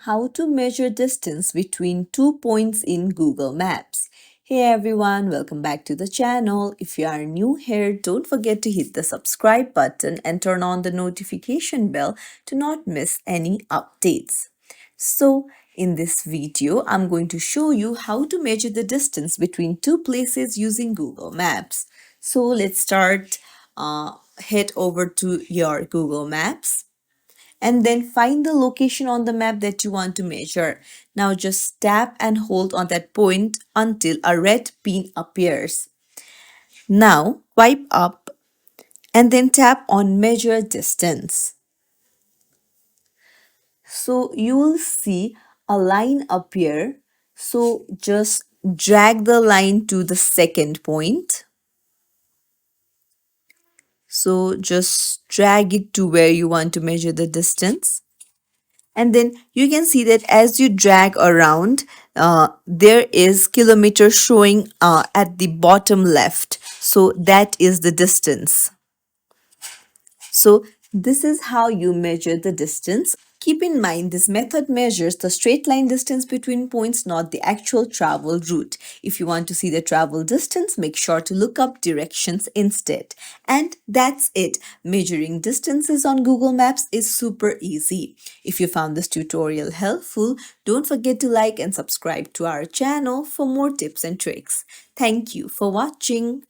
how to measure distance between 2 points in Google Maps. Hey everyone, welcome back to the channel. If you are new here, don't forget to hit the subscribe button and turn on the notification bell to not miss any updates. So, in this video, I'm going to show you how to measure the distance between two places using Google Maps. So, let's start. Head over to your Google Maps and then find the location on the map that you want to measure. Now just tap and hold on that point until a red pin appears. Now swipe up and then tap on measure distance. So you will see a line appear. So just drag the line to the second point. So just drag it to where you want to measure the distance. And then you can see that as you drag around, there is kilometer showing at the bottom left. So that is the distance. So this is how you measure the distance. Keep in mind this method measures the straight line distance between points, not the actual travel route. If you want to see the travel distance, make sure to look up directions instead. And that's it. Measuring distances on Google Maps is super easy. If you found this tutorial helpful, don't forget to like and subscribe to our channel for more tips and tricks. Thank you for watching.